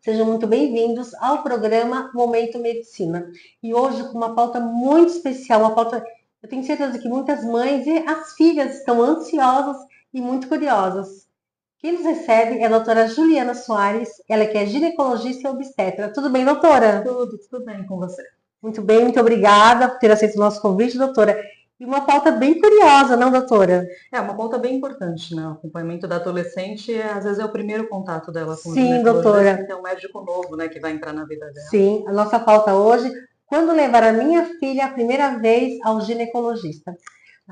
Sejam muito bem-vindos ao programa Momento Medicina. E hoje com uma pauta muito especial, uma pauta, eu tenho certeza que muitas mães e as filhas estão ansiosas e muito curiosas. Quem nos recebe é a doutora Juliana Soares, ela que é ginecologista e obstetra. Tudo bem, doutora? Tudo bem com você. Muito bem, muito obrigada por ter aceito o nosso convite, doutora. E uma pauta bem curiosa, não, doutora? É uma pauta bem importante, né? O acompanhamento da adolescente, às vezes é o primeiro contato dela com o Sim, ginecologista, doutora. então é um médico novo, né, que vai entrar na vida dela. Sim, a nossa pauta hoje, quando levar a minha filha a primeira vez ao ginecologista.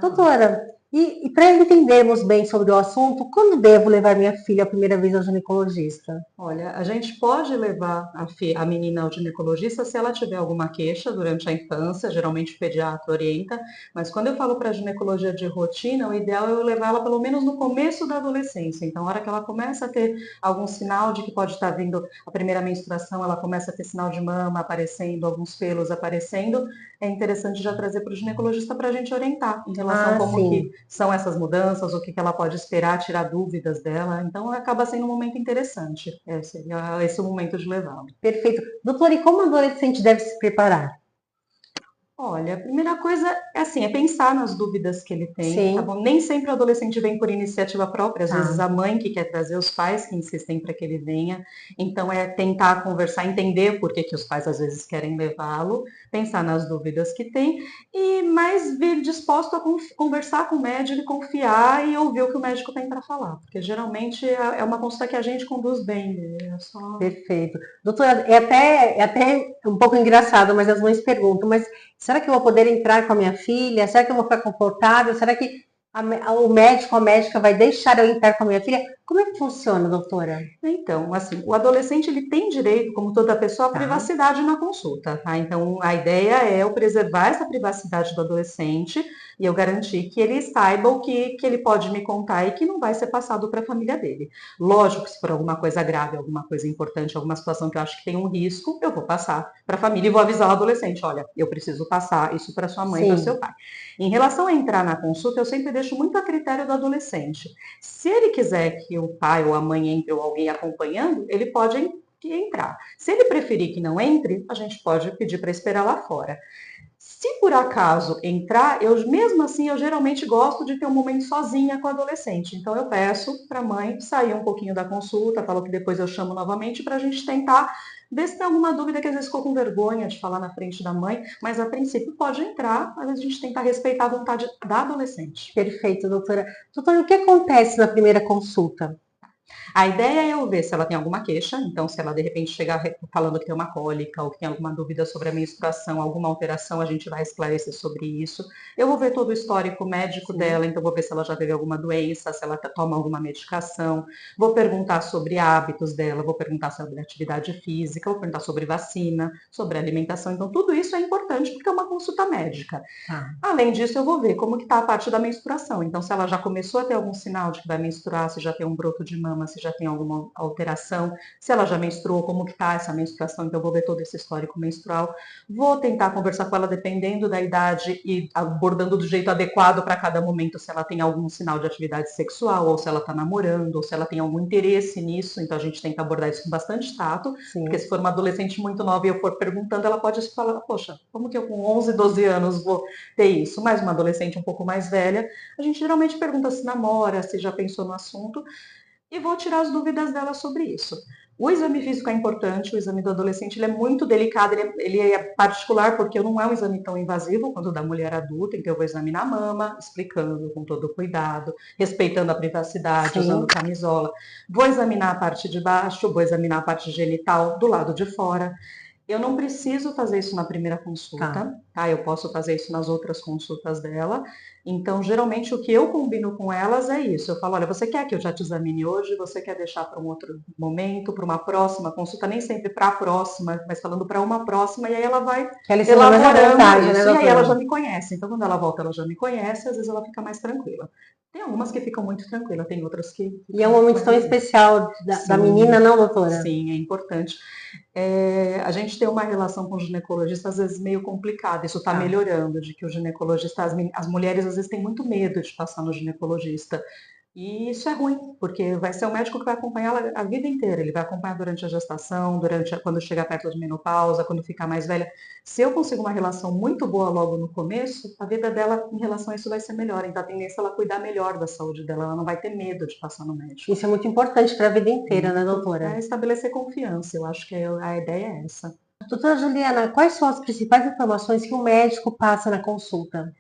Doutora, e para entendermos bem sobre o assunto, quando devo levar minha filha a primeira vez ao ginecologista? Olha, a gente pode levar a menina ao ginecologista se ela tiver alguma queixa durante a infância, geralmente o pediatra orienta, mas quando eu falo para ginecologia de rotina, o ideal é eu levá-la pelo menos no começo da adolescência. Então, a hora que ela começa a ter algum sinal de que pode estar vindo a primeira menstruação, ela começa a ter sinal de mama aparecendo, alguns pelos aparecendo, é interessante já trazer para o ginecologista para a gente orientar em relação a Ah, como que sim, são essas mudanças, o que ela pode esperar, tirar dúvidas dela. Então, acaba sendo um momento interessante. Seria esse o momento de levá-lo. perfeito. Doutora, e como a adolescente deve se preparar? Olha, a primeira coisa é assim, é pensar nas dúvidas que ele tem, tá Sim, bom? Nem sempre o adolescente vem por iniciativa própria, às vezes tá. a mãe que quer trazer, os pais que insistem para que ele venha. Então é tentar conversar, entender por que os pais às vezes querem levá-lo, pensar nas dúvidas que tem e mais vir disposto a conversar com o médico e confiar e ouvir o que o médico tem para falar, porque geralmente é uma consulta que a gente conduz bem, é só. Perfeito. Doutora, é até um pouco engraçado, mas as mães perguntam, mas será que eu vou poder entrar com a minha filha? Será que eu vou ficar confortável? Será que o médico, a médica vai deixar eu entrar com a minha filha? Como é que funciona, doutora? Então, assim, o adolescente ele tem direito, como toda pessoa, à Tá, privacidade na consulta, tá? Então, a ideia é eu preservar essa privacidade do adolescente e eu garantir que ele saiba o que ele pode me contar e que não vai ser passado para a família dele. Lógico que se for alguma coisa grave, alguma coisa importante, alguma situação que eu acho que tem um risco, eu vou passar para a família e vou avisar o adolescente, olha, eu preciso passar isso para sua mãe, para seu sim, pai. Em relação a entrar na consulta, eu sempre deixo muito a critério do adolescente. Se ele quiser que o pai ou a mãe entre ou alguém acompanhando, ele pode entrar. Se ele preferir que não entre, a gente pode pedir para esperar lá fora. Se por acaso entrar, eu mesmo assim eu geralmente gosto de ter um momento sozinha com o adolescente. Então eu peço para a mãe sair um pouquinho da consulta, falo que depois eu chamo novamente para a gente tentar ver se tem alguma dúvida que às vezes ficou com vergonha de falar na frente da mãe, mas a princípio pode entrar, mas a gente tenta respeitar a vontade da adolescente. perfeito, doutora. Doutora, o que acontece na primeira consulta? A ideia é eu ver se ela tem alguma queixa, então se ela de repente chegar falando que tem uma cólica ou que tem alguma dúvida sobre a menstruação, alguma alteração, a gente vai esclarecer sobre isso. Eu vou ver todo o histórico médico Sim, dela, então vou ver se ela já teve alguma doença, se ela toma alguma medicação, vou perguntar sobre hábitos dela, vou perguntar sobre atividade física, vou perguntar sobre vacina, sobre alimentação, então tudo isso é importante porque é uma consulta médica. tá. Além disso, eu vou ver como que está a parte da menstruação. Então, se ela já começou a ter algum sinal de que vai menstruar, se já tem um broto de mama, se já tem alguma alteração, se ela já menstruou, como que está essa menstruação. Então, eu vou ver todo esse histórico menstrual. Vou tentar conversar com ela dependendo da idade e abordando do jeito adequado para cada momento, se ela tem algum sinal de atividade sexual, ou se ela está namorando, ou se ela tem algum interesse nisso. Então, a gente tenta abordar isso com bastante tato, porque Sim, se for uma adolescente muito nova e eu for perguntando, ela pode falar, poxa, como que eu com 11, 12 anos vou ter isso. Mas uma adolescente um pouco mais velha, a gente geralmente pergunta se namora, se já pensou no assunto, e vou tirar as dúvidas dela sobre isso. O exame físico é importante, o exame do adolescente ele é muito delicado, ele é particular porque não é um exame tão invasivo quanto o da mulher adulta, então eu vou examinar a mama, explicando com todo o cuidado, respeitando a privacidade, usando sim, camisola. Vou examinar a parte de baixo, vou examinar a parte genital do lado de fora. Eu não preciso fazer isso na primeira tá. consulta, tá? Eu posso fazer isso nas outras consultas dela. Então, geralmente, o que eu combino com elas é isso. Eu falo, olha, você quer que eu já te examine hoje? Você quer deixar para um outro momento, para uma próxima consulta? Nem sempre para a próxima, mas falando para uma próxima, e aí ela vai Que ela esteja mais à elaborando vontade, né, isso. E aí ela doutora? já me conhece. Então, quando ela volta, ela já me conhece, às vezes ela fica mais tranquila. Tem algumas que ficam muito tranquilas, tem outras que E é ficam um um pouco momento mais tão difíceis. especial da menina, Sim, não, doutora? sim, é importante. A gente tem uma relação com o ginecologista às vezes meio complicada, isso está Tá. melhorando, de que o ginecologista, as mulheres às vezes têm muito medo de passar no ginecologista. E isso é ruim, porque vai ser o médico que vai acompanhar ela a vida inteira. Ele vai acompanhar durante a gestação, quando chegar perto de menopausa, quando ficar mais velha. Se eu consigo uma relação muito boa logo no começo, a vida dela em relação a isso vai ser melhor. Então a tendência é ela cuidar melhor da saúde dela, ela não vai ter medo de passar no médico. Isso é muito importante para a vida inteira, né, Muito. doutora? É estabelecer confiança, eu acho que a ideia é essa. Doutora Juliana, quais são as principais informações que o médico passa na consulta?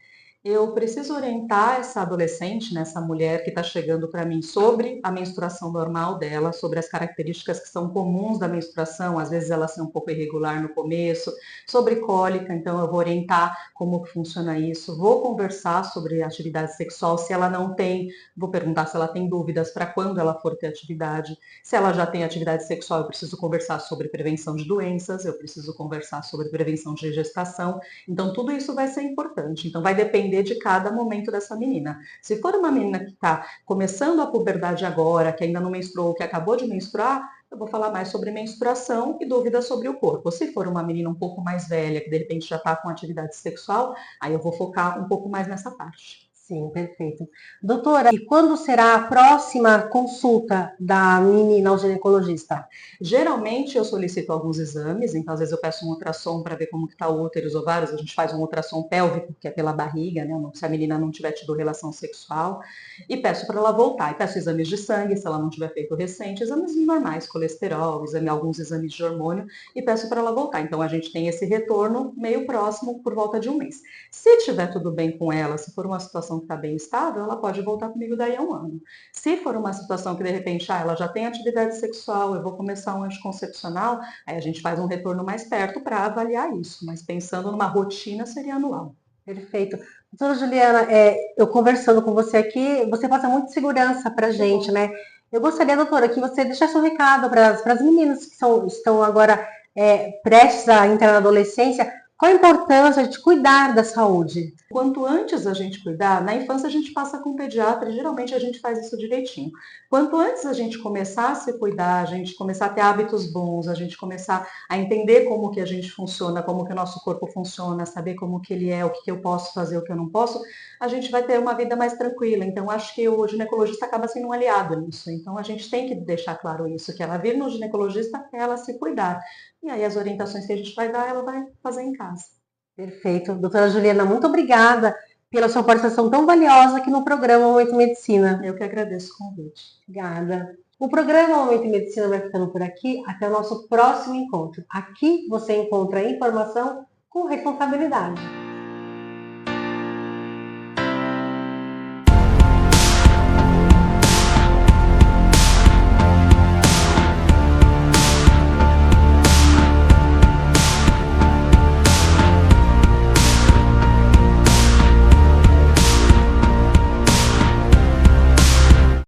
Eu preciso orientar essa adolescente, né, essa mulher que está chegando para mim sobre a menstruação normal dela, sobre as características que são comuns da menstruação, às vezes ela ser um pouco irregular no começo, sobre cólica, então eu vou orientar como que funciona isso, vou conversar sobre atividade sexual, se ela não tem, vou perguntar se ela tem dúvidas para quando ela for ter atividade, se ela já tem atividade sexual, eu preciso conversar sobre prevenção de doenças, eu preciso conversar sobre prevenção de gestação, então tudo isso vai ser importante, então vai depender de cada momento dessa menina. Se for uma menina que está começando a puberdade agora, que ainda não menstruou, que acabou de menstruar, eu vou falar mais sobre menstruação e dúvidas sobre o corpo. Se for uma menina um pouco mais velha, que de repente já está com atividade sexual, aí eu vou focar um pouco mais nessa parte. Sim, perfeito. Doutora, e quando será a próxima consulta da menina ao ginecologista? Geralmente eu solicito alguns exames, então às vezes eu peço um ultrassom para ver como que está o útero e os ovários, a gente faz um ultrassom pélvico, que é pela barriga, né, se a menina não tiver tido relação sexual, e peço para ela voltar, e peço exames de sangue, se ela não tiver feito recente, exames normais, colesterol, alguns exames de hormônio, e peço para ela voltar. Então a gente tem esse retorno meio próximo, por volta de um mês. Se tiver tudo bem com ela, se for uma situação que está bem estável, ela pode voltar comigo daí a um ano. Se for uma situação que de repente ela já tem atividade sexual, eu vou começar um anticoncepcional, aí a gente faz um retorno mais perto para avaliar isso, mas pensando numa rotina seria anual. Perfeito. Doutora Juliana, eu conversando com você aqui, você passa muita segurança para a gente, né? Eu gostaria, doutora, que você deixasse um recado para as meninas que estão agora prestes a entrar na adolescência. Qual a importância de cuidar da saúde? Quanto antes a gente cuidar, na infância a gente passa com o pediatra e geralmente a gente faz isso direitinho. Quanto antes a gente começar a se cuidar, a gente começar a ter hábitos bons, a gente começar a entender como que a gente funciona, como que o nosso corpo funciona, saber como que ele é, o que eu posso fazer, o que eu não posso, a gente vai ter uma vida mais tranquila. Então acho que o ginecologista acaba sendo um aliado nisso. Então a gente tem que deixar claro isso, que ela vir no ginecologista é ela se cuidar. E aí as orientações que a gente vai dar, ela vai fazer em casa. Perfeito. Doutora Juliana, muito obrigada pela sua participação tão valiosa aqui no programa Momento Medicina. Eu que agradeço o convite. Obrigada. O programa Momento Medicina vai ficando por aqui. Até o nosso próximo encontro. Aqui você encontra informação com responsabilidade.